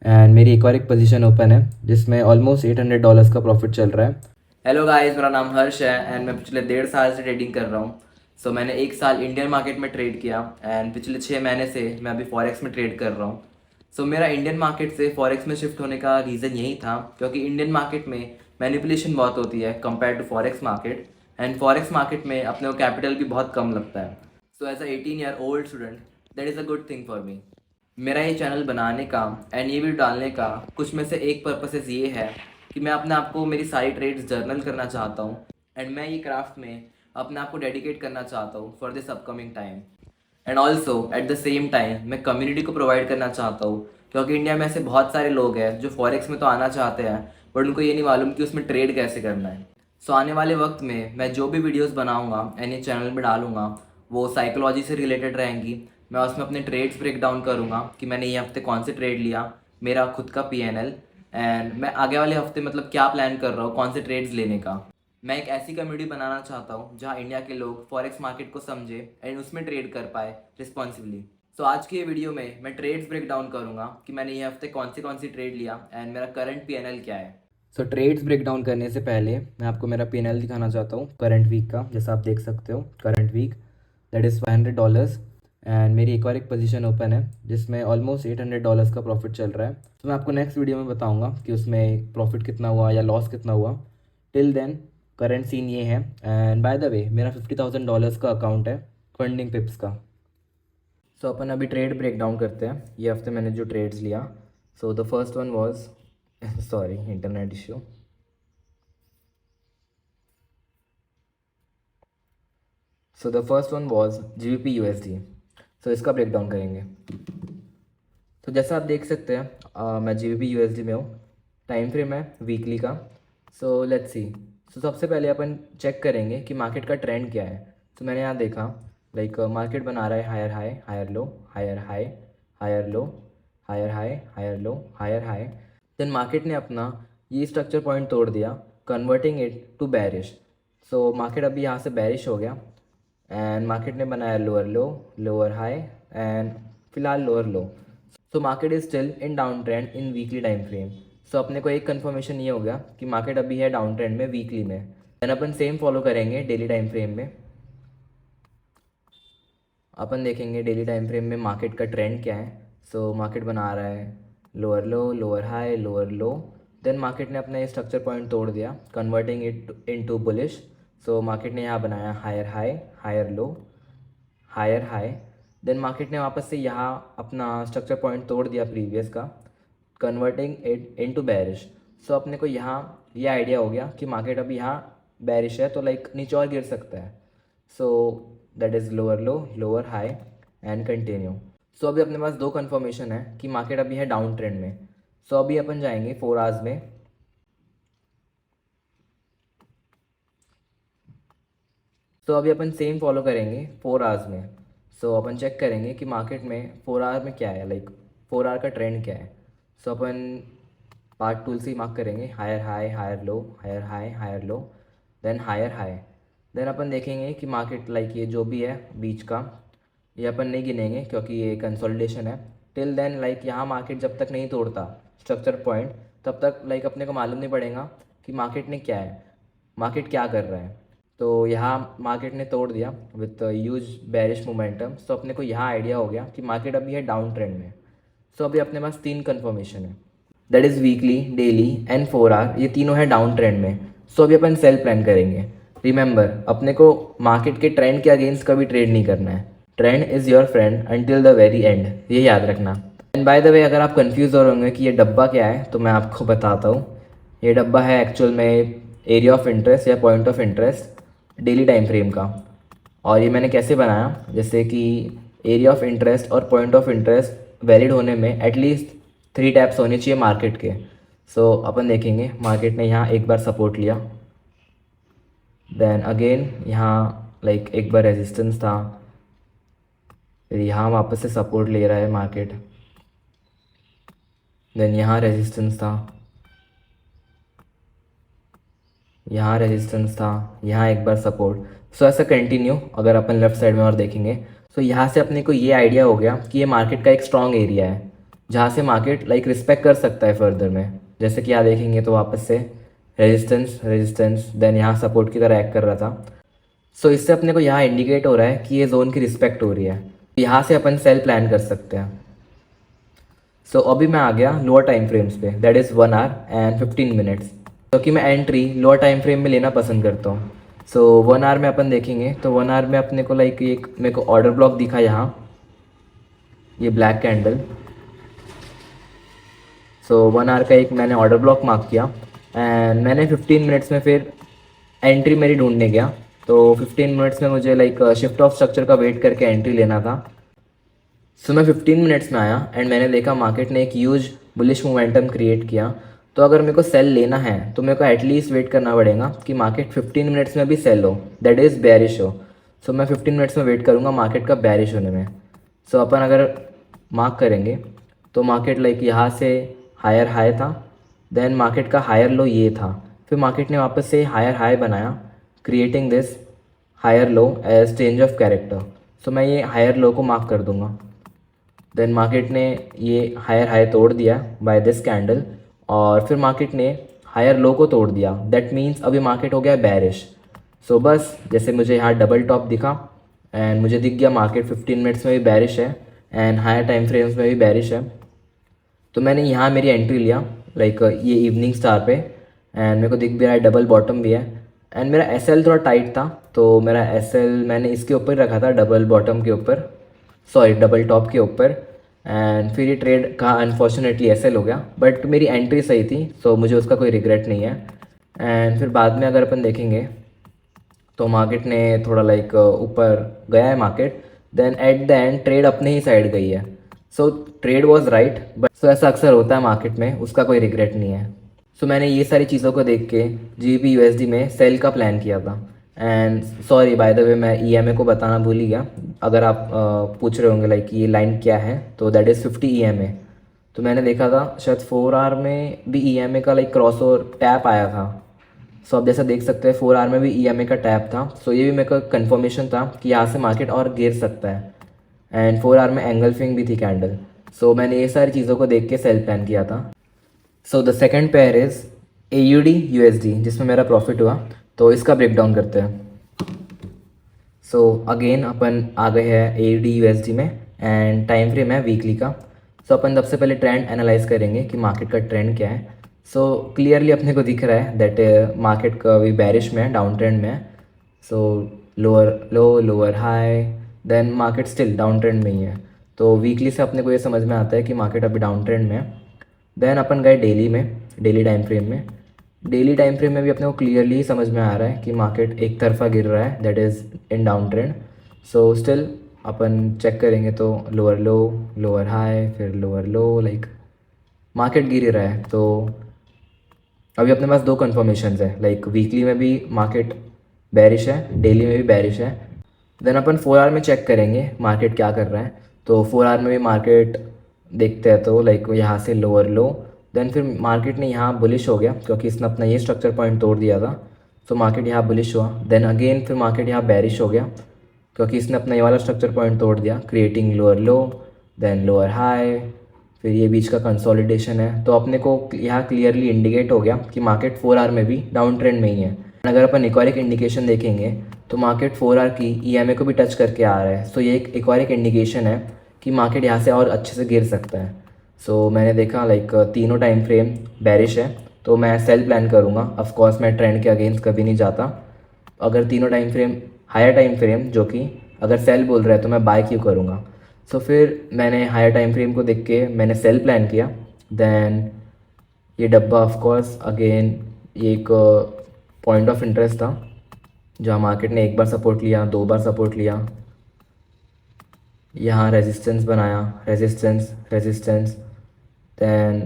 And मेरी एक और एक पोजीशन ओपन है जिसमें ऑलमोस्ट $800 का प्रॉफिट चल रहा है। हेलो गाइस, मेरा नाम हर्ष है एंड मैं पिछले 1.5 साल से ट्रेडिंग कर रहा हूँ। सो मैंने 1 साल इंडियन मार्केट में ट्रेड किया एंड पिछले 6 महीने से मैं अभी फॉरेक्स में ट्रेड कर रहा हूँ। सो मेरा इंडियन मार्केट से फॉरेक्स में शिफ्ट होने का रीज़न यही था क्योंकि इंडियन मार्केट में मैनिपुलेशन बहुत होती है compare to forex market, and forex market में अपने को कैपिटल भी बहुत कम लगता है। So as a 18 year old student, that is a good thing for me. मेरा ये चैनल बनाने का एंड ये वीडियो डालने का कुछ में से एक पर्पसेस ये है कि मैं अपने आप को मेरी सारी ट्रेड्स जर्नल करना चाहता हूँ एंड मैं ये क्राफ्ट में अपने आप को डेडिकेट करना चाहता हूँ for this upcoming time. And also at the same time मैं कम्युनिटी को प्रोवाइड करना चाहता हूँ क्योंकि इंडिया में ऐसे बहुत सारे लोग हैं जो फॉरेक्स में तो आना चाहते हैं बट उनको ये नहीं मालूम कि उसमें ट्रेड कैसे करना है। सो आने वाले वक्त में मैं जो भी वीडियोस बनाऊंगा एंड ये चैनल में डालूंगा वो साइकोलॉजी से रिलेटेड रहेंगी। मैं उसमें अपने ट्रेड्स ब्रेक डाउन करूँगा कि मैंने ये हफ्ते कौन से ट्रेड लिया, मेरा खुद का PNL, एंड मैं आगे वाले हफ्ते मतलब क्या प्लान कर रहा हूँ कौन से ट्रेड्स लेने का। मैं एक ऐसी कम्युनिटी बनाना चाहता हूँ जहाँ इंडिया के लोग फॉरेक्स मार्केट को समझे एंड उसमें ट्रेड कर पाए रिस्पॉन्सिबली। सो आज की ये वीडियो में मैं ट्रेड्स ब्रेक डाउन करूँगा कि मैंने ये हफ्ते कौन सी ट्रेड लिया एंड मेरा करंट PNL क्या है। सो ट्रेड्स ब्रेक डाउन करने से पहले मैं आपको मेरा PNL दिखाना चाहता हूँ करंट वीक का। जैसा आप देख सकते हो current week that is $500 and मेरी एक और एक पोजीशन ओपन है जिसमें ऑलमोस्ट $800 का प्रॉफिट चल रहा है। तो मैं आपको नेक्स्ट वीडियो में बताऊंगा कि उसमें प्रॉफिट कितना हुआ या लॉस कितना हुआ। टिल देन करंट सीन ये है। एंड बाय द वे मेरा $50,000 का अकाउंट है फंडिंग पिप्स का। सो अपन अभी ट्रेड ब्रेक डाउन करते हैं ये हफ्ते मैंने जो ट्रेड्स लिया। So the first one was sorry internet issue. So the first one was GBP USD। सो इसका ब्रेक डाउन करेंगे। तो जैसा आप देख सकते हैं मैं GBP USD में हूँ। टाइम फ्रेम है वीकली का। So let's see. सो सबसे पहले अपन चेक करेंगे कि मार्केट का ट्रेंड क्या है। तो मैंने यहाँ देखा लाइक मार्केट बना रहा है higher high higher low higher high higher low higher high higher low higher high. Then market ने अपना ये स्ट्रक्चर पॉइंट तोड़ दिया converting it to bearish. So market अभी यहाँ से बैरिश हो गया एंड मार्केट ने बनाया lower low lower high and फिलहाल lower low. So market is still in down trend in weekly time frame. So अपने को एक कंफर्मेशन ये हो गया कि मार्केट अभी है डाउन ट्रेंड में वीकली में। देन अपन सेम फॉलो करेंगे डेली टाइम फ्रेम में। अपन देखेंगे डेली टाइम फ्रेम में मार्केट का ट्रेंड क्या है। सो मार्केट बना रहा है lower low lower high lower low. Then market ने अपना ये स्ट्रक्चर पॉइंट तोड़ दिया converting it into bullish. So market ने यहाँ बनाया higher high higher low higher high. Then market ने वापस से यहाँ अपना स्ट्रक्चर पॉइंट तोड़ दिया प्रीवियस का कन्वर्टिंग इट इनटू बेरिश। सो अपने को यहाँ ये आइडिया हो गया कि मार्केट अभी यहाँ बेरिश है तो लाइक नीचे और गिर सकता है। So that is lower low lower high and continue. So अभी अपने पास दो कन्फर्मेशन है कि मार्केट अभी है डाउन ट्रेंड में। सो अभी अपन जाएंगे 4 आवर्स में। तो अभी अपन सेम फॉलो करेंगे 4 आवर्स में। सो अपन चेक करेंगे कि मार्केट में 4 आवर में क्या है लाइक 4 आवर का ट्रेंड क्या है। सो अपन पार्ट टूल से ही मार्क करेंगे higher high higher low then higher high. Then अपन देखेंगे कि मार्केट लाइक ये जो भी है बीच का ये अपन नहीं गिनेंगे क्योंकि ये कंसोलिडेशन है। टिल देन लाइक यहाँ मार्केट जब तक नहीं तोड़ता स्ट्रक्चर पॉइंट तब तक लाइक अपने को मालूम नहीं पड़ेगा कि मार्केट ने क्या है मार्केट क्या कर रहा है। तो यहाँ मार्केट ने तोड़ दिया विथ ह्यूज बेरिश मोमेंटम। सो अपने को यहाँ आइडिया हो गया कि मार्केट अभी है डाउन ट्रेंड में। सो अभी अपने पास 3 कन्फर्मेशन है that is weekly daily and 4 hour, ये तीनों है डाउन ट्रेंड में। सो अभी अपन सेल प्लान करेंगे। रिमेंबर अपने को मार्केट के ट्रेंड के अगेंस्ट कभी ट्रेड नहीं करना है। Trend is your friend until the very and, ये याद रखना। एंड बाय द वे अगर आप कंफ्यूज हो रहे होंगे कि ये डब्बा क्या है तो मैं आपको बताता हूँ। ये डब्बा है एक्चुअल में एरिया ऑफ इंटरेस्ट या point of interest daily time frame का। और ये मैंने कैसे बनाया जैसे कि एरिया ऑफ इंटरेस्ट और पॉइंट ऑफ इंटरेस्ट वैलिड होने में एटलीस्ट 3 टैप्स होने चाहिए मार्केट के। सो अपन देखेंगे मार्केट ने यहाँ एक बार सपोर्ट लिया देन अगेन यहाँ लाइक एक बार रेजिस्टेंस था फिर यहाँ वापस से सपोर्ट ले रहा है मार्केट देन यहाँ रेजिस्टेंस था यहाँ रेजिस्टेंस था यहाँ एक बार सपोर्ट। सो ऐसा कंटिन्यू अगर अपन लेफ्ट साइड में और देखेंगे। सो यहाँ से अपने को ये आइडिया हो गया कि ये मार्केट का एक स्ट्रॉन्ग एरिया है जहाँ से मार्केट लाइक रिस्पेक्ट कर सकता है फर्दर में। जैसे कि यहाँ देखेंगे तो वापस से रेजिस्टेंस रेजिस्टेंस, देन यहाँ सपोर्ट की तरह एक्ट कर रहा था। सो इससे अपने को यहाँ इंडिकेट हो रहा है कि ये जोन की रिस्पेक्ट हो रही है, यहाँ से अपन सेल प्लान कर सकते हैं। सो अभी मैं आ गया लोअर टाइम फ्रेम्स पे, that is 1 our and 15 minutes, क्योंकि मैं एंट्री लोअर टाइम फ्रेम में लेना पसंद करता हूँ। सो 1 आवर में अपन देखेंगे तो 1 आवर में अपने को लाइक एक मेरे को ऑर्डर ब्लॉक दिखा यहाँ, ये ब्लैक कैंडल। सो 1 आवर का एक मैंने ऑर्डर ब्लॉक मार्क किया एंड मैंने 15 मिनट्स में फिर एंट्री मेरी ढूंढने गया। तो 15 मिनट्स में मुझे लाइक शिफ्ट ऑफ स्ट्रक्चर का वेट करके एंट्री लेना था। सो मैं 15 मिनट्स में आया एंड मैंने देखा मार्केट ने एक ह्यूज बुलिश मोमेंटम क्रिएट किया। तो अगर मेरे को सेल लेना है तो मेरे को एटलीस्ट वेट करना पड़ेगा कि मार्केट 15 मिनट्स में भी सेल हो, दैट इज़ बेरिश हो। सो मैं 15 मिनट्स में वेट करूँगा मार्केट का बेरिश होने में। सो अपन अगर मार्क करेंगे तो मार्केट लाइक यहाँ से हायर हाई था, देन मार्केट का हायर लो ये था, फिर मार्केट ने वापस से हायर हाई बनाया, creating this higher low as change of character. So मैं ये हायर लो को मार्क कर दूंगा। देन मार्केट ने ये हायर हाई तोड़ दिया बाय दिस कैंडल, और फिर मार्केट ने हायर लो को तोड़ दिया, दैट मीन्स अभी मार्केट हो गया बेरिश। सो बस जैसे मुझे यहाँ डबल टॉप दिखा एंड मुझे दिख गया मार्केट 15 मिनट्स में भी बेरिश है एंड हायर टाइम फ्रेम्स में भी बेरिश है। तो मैंने यहाँ मेरी एंट्री लिया लाइक ये इवनिंग स्टार पे, एंड मेरे को दिख भी रहा है डबल बॉटम भी है। एंड मेरा एसएल थोड़ा टाइट था, तो मेरा एसएल मैंने इसके ऊपर रखा था, डबल बॉटम के ऊपर, सॉरी डबल टॉप के ऊपर। एंड फिर ये ट्रेड का अनफॉर्चुनेटली एसएल हो गया, बट मेरी एंट्री सही थी, सो मुझे उसका कोई रिग्रेट नहीं है। एंड फिर बाद में अगर अपन देखेंगे तो मार्केट ने थोड़ा लाइक ऊपर गया है market, then at the end trade अपने ही साइड गई है। So trade was right, but so ऐसा अक्सर होता है मार्केट में, उसका कोई रिग्रेट नहीं है। सो मैंने ये सारी चीज़ों को देख के जीबीपी यूएसडी में सेल का प्लान किया था। And sorry by the way मैं ईएमए को बताना भूल ही गया। अगर आप पूछ रहे होंगे लाइक ये लाइन क्या है, तो दैट इज़ 50 ईएमए। तो मैंने देखा था शायद 4 आवर में भी ईएमए का लाइक क्रॉस ओवर टैप आया था। सो आप जैसा देख सकते हैं 4 आवर में भी ईएमए का टैप था। सो ये भी मेरे को कन्फर्मेशन था कि यहाँ से मार्केट और गिर सकता है। एंड 4 आवर में एंगल्फिंग भी थी कैंडल। सो मैंने ये सारी चीज़ों को देख के सेल प्लान किया था। So the second pair is AUD USD, जिसमें मेरा प्रॉफिट हुआ। तो इसका ब्रेक डाउन करते हैं। सो अगेन अपन आ गए हैं AUD USD में एंड टाइम फ्रेम है वीकली का। सो अपन सबसे पहले ट्रेंड एनालाइज करेंगे कि मार्केट का ट्रेंड क्या है। सो क्लियरली अपने को दिख रहा है दैट मार्केट का अभी बैरिश में है, डाउन ट्रेंड में है। So lower low lower high, then market still down trend में ही है। तो वीकली से अपने को ये समझ में आता है कि मार्केट अभी डाउन ट्रेंड में है। देन अपन गए डेली में, डेली टाइम फ्रेम में। डेली टाइम फ्रेम में भी अपने को क्लियरली समझ में आ रहा है कि मार्केट एक तरफा गिर रहा है, that is in down trend. So still अपन चेक करेंगे तो लोअर लो लोअर हाई फिर लोअर लो, लाइक मार्केट गिर ही रहा है। तो अभी अपने पास दो कन्फर्मेशंस है, लाइक वीकली में भी मार्केट बेरिश है, डेली में भी बेरिश है। देन अपन 4 आवर में चेक करेंगे मार्केट क्या कर रहा है। तो 4 आवर में भी मार्केट देखते हैं तो लाइक यहाँ से लोअर लो, देन फिर मार्केट ने यहाँ बुलिश हो गया क्योंकि इसने अपना ये स्ट्रक्चर पॉइंट तोड़ दिया था। सो मार्केट यहाँ बुलिश हुआ, देन अगेन फिर मार्केट यहाँ बेरिश हो गया क्योंकि इसने अपना ये वाला स्ट्रक्चर पॉइंट तोड़ दिया, creating lower low then lower high, फिर ये बीच का कंसोलिडेशन है। तो अपने को यहाँ क्लियरली इंडिकेट हो गया कि मार्केट 4 आवर में भी डाउन ट्रेंड में ही है। अगर अपन एक और एक इंडिकेशन देखेंगे तो मार्केट 4 आवर की ईएमए को भी टच करके आ रहा है। सो ये एक और एक इंडिकेशन है कि मार्केट यहाँ से और अच्छे से गिर सकता है। सो मैंने देखा लाइक तीनों टाइम फ्रेम बेरिश है, तो मैं सेल प्लान करूँगा। ऑफकोर्स मैं ट्रेंड के अगेंस्ट कभी नहीं जाता। अगर तीनों time frame higher time frame जो कि अगर सेल बोल रहा है तो मैं बाय क्यों करूँगा। सो फिर मैंने हायर टाइम फ्रेम को देख के मैंने सेल प्लान किया। देन ये डब्बा ऑफकोर्स अगेन ये एक पॉइंट ऑफ इंटरेस्ट था जहाँ मार्केट ने एक बार सपोर्ट लिया, 2 बार सपोर्ट लिया, यहाँ रेजिस्टेंस बनाया, रेजिस्टेंस रेजिस्टेंस, देन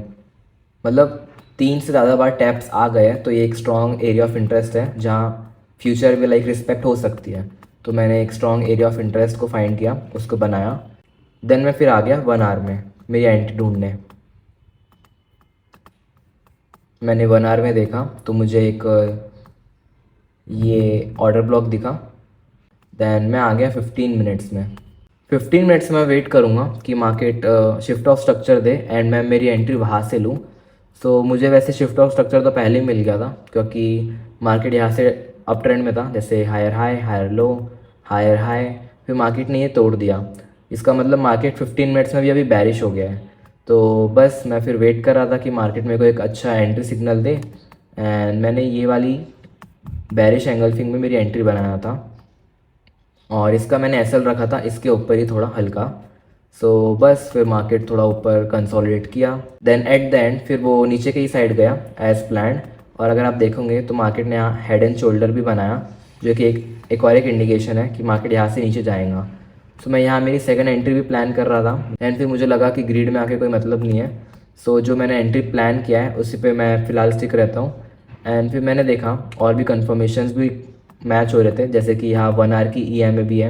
मतलब 3 से ज़्यादा बार टैप्स आ गए। तो ये एक स्ट्रॉन्ग एरिया ऑफ इंटरेस्ट है जहाँ फ्यूचर में लाइक रिस्पेक्ट हो सकती है। तो मैंने एक स्ट्रॉन्ग एरिया ऑफ इंटरेस्ट को फाइंड किया, उसको बनाया। देन मैं फिर आ गया 1 आवर में मेरी एंट्री ढूंढने। मैंने 1 आवर में देखा तो मुझे एक ये ऑर्डर ब्लॉक दिखा। देन मैं आ गया 15 मिनट्स में। 15 मिनट्स मैं वेट करूँगा कि market shift of structure they and मैं मेरी एंट्री वहाँ से लूँ। सो मुझे वैसे शिफ्ट ऑफ स्ट्रक्चर तो पहले ही मिल गया था, क्योंकि मार्केट यहाँ से अप ट्रेंड में था, जैसे higher high higher low higher high, फिर मार्केट ने ये तोड़ दिया। इसका मतलब मार्केट 15 मिनट्स में भी अभी बैरिश हो गया है। तो बस मैं फिर वेट कर रहा था कि मार्केट मेरे को एक अच्छा एंट्री सिग्नल दे, एंड मैंने ये वाली बैरिश एंगल्फिंग में मेरी एंट्री बनाया था और इसका मैंने एसएल रखा था इसके ऊपर ही थोड़ा हल्का। सो बस फिर मार्केट थोड़ा ऊपर कंसोलिडेट किया, देन एट द एंड फिर वो नीचे की साइड गया एज प्लान्ड। और अगर आप देखोगे तो मार्केट ने यहाँ हेड एंड शोल्डर भी बनाया, जो कि एक और एक इंडिकेशन है कि मार्केट यहाँ से नीचे जाएगा। सो मैं यहाँ मेरी सेकंड एंट्री भी प्लान कर रहा था, एंड फिर मुझे लगा कि ग्रीड में आके कोई मतलब नहीं है। सो जो मैंने एंट्री प्लान किया है उसी पे मैं फ़िलहाल स्टिक रहता हूँ। एंड फिर मैंने देखा और भी कन्फर्मेशंस भी मैच हो रहे थे, जैसे कि यहाँ 1 आवर की EMA भी है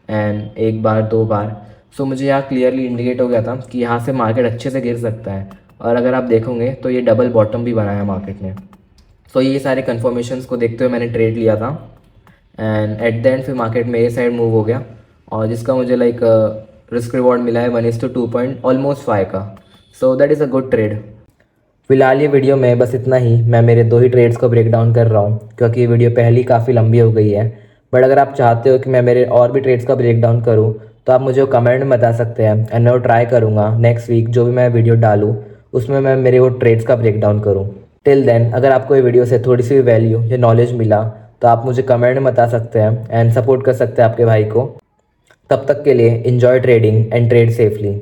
एंड एक बार 2 बार। सो मुझे यहाँ क्लियरली इंडिकेट हो गया था कि यहाँ से मार्केट अच्छे से गिर सकता है। और अगर आप देखोगे तो ये डबल बॉटम भी बनाया मार्केट ने। सो ये सारे कन्फर्मेशंस को देखते हुए मैंने ट्रेड लिया था, एंड एट द एंड फिर मार्केट मेरे साइड मूव हो गया, और जिसका मुझे लाइक रिस्क रिवॉर्ड मिला है 1:2 पॉइंट ऑलमोस्ट 5 का। सो that is a good trade. फिलहाल ये वीडियो में बस इतना ही, मैं मेरे 2 ही ट्रेड्स को ब्रेक डाउन कर रहा हूँ, क्योंकि ये वीडियो पहले ही काफ़ी लंबी हो गई है। बट अगर आप चाहते हो कि मैं मेरे और भी ट्रेड्स का ब्रेक डाउन करूँ तो आप मुझे कमेंट में बता सकते हैं, एंड मैं वो ट्राई करूँगा नेक्स्ट वीक जो भी मैं वीडियो डालूँ उसमें मैं मेरे वो ट्रेड्स का ब्रेक डाउन करूँ। टिल देन अगर आपको ये वीडियो से थोड़ी सी भी वैल्यू या नॉलेज मिला तो आप मुझे कमेंट में बता सकते हैं एंड सपोर्ट कर सकते हैं आपके भाई को। तब तक के लिए enjoy trading and trade safely.